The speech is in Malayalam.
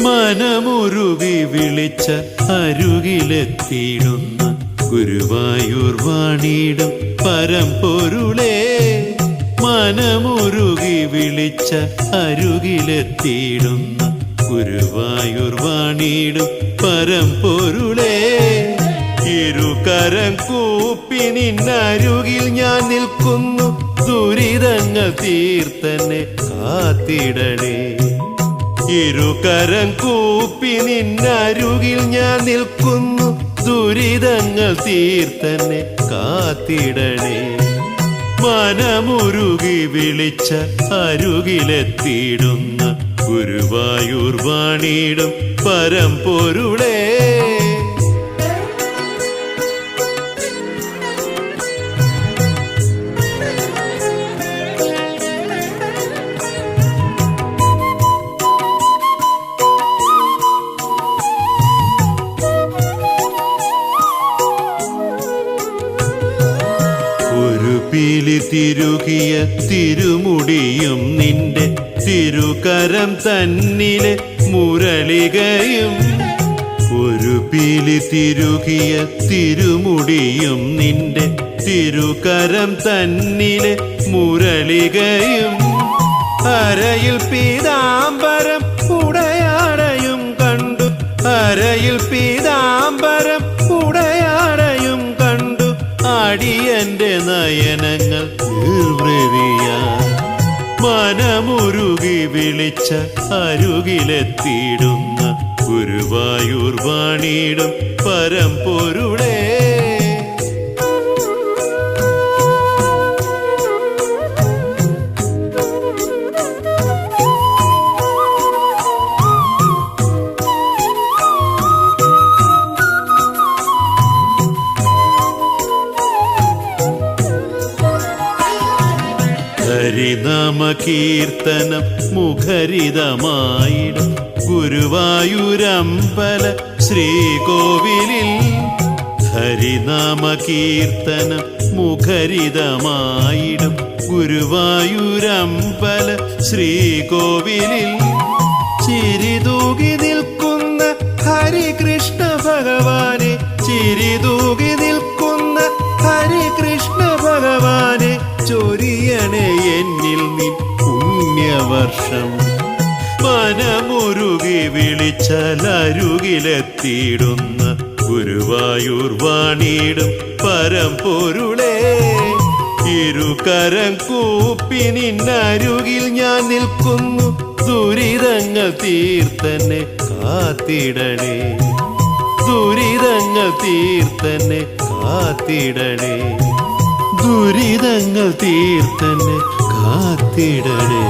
മനമുരുകി വിളിച്ച അരുകിലെത്തിയിടുന്ന ഗുരുവായൂർ വാണിടും പരമ്പൊരുളേ. മനമുരുകി വിളിച്ച അരുകിലെത്തിയിടുന്ന ഗുരുവായൂർ വാണിടും പരമ്പൊരുളേ. ഇരുകരം കൂപ്പി നിന്നരുകിൽ ഞാൻ നിൽക്കുന്നു, ദുരിതങ്ങൾ തീർത്തന്നെ കാത്തിടണേ. ഇരുകരം കൂപ്പി നിന്നരുകിൽ ഞാൻ നിൽക്കുന്നു, ദുരിതങ്ങൾ തീർത്തന്നെ കാത്തിടണേ. മനമുരുകി വിളിച്ച അരുകിലെത്തിയിടുന്ന ഗുരുവായൂർ വാണിടും പരമ്പൊരുളേ. പീലി തിരുകിയ തിരുമുടിയും നിന്റെ തിരുകരം തന്നിലെ മുരളികയും. ഒരു പീലി തിരുകിയ തിരുമുടിയും നിന്റെ തിരുകരം തന്നിലെ മുരളികയും. അരയിൽ പീതാംബരം ഉടയാടയും കണ്ടു, അരയിൽ പീതാംബരം ഉടയാടയും കണ്ടു. അടിയന്റെ നയനങ്ങൾ നിർവൃതിയാൻ മനമുരുകി വിളിച്ച അരുകിലെത്തിയിടുന്ന ഗുരുവായൂർ വാണിടും പരമ്പൊരുളേ. ഹരിനാമ കീർത്തനം മുഖരിതമായിടും ഗുരുവായൂരമ്പല ശ്രീകോവിലിൽ. ഹരിനാമ കീർത്തനം മുഖരിതമായിടും ഗുരുവായൂരമ്പല ശ്രീകോവിലിൽ. ചിരിതൂകി നിൽക്കുന്ന ഹരികൃഷ്ണ ഭഗവാനെ, ചിരിതൂകി നിൽക്കുന്ന ഹരികൃഷ്ണ ഭഗവാനെ, ചൊരിയണേ എന്നിൽ നിൻ പുണ്യവർഷം. മനമുരുകി വിളിച്ചാലരുകിലെത്തിയിടുന്ന ഗുരുവായൂർ വാണിടും പരമ്പൊരുളേ. ഇരുകരം കൂപ്പി നിന്നരുകിൽ ഞാൻ നിൽക്കുന്നു, ദുരിതങ്ങൾ തീർത്തന്നെ കാത്തിടണേ. ദുരിതങ്ങൾ തീർത്തന്നെ കാത്തിടണേ. ദുരിതങ്ങൾ തീർത്തന്നെ കാത്തിടണേ.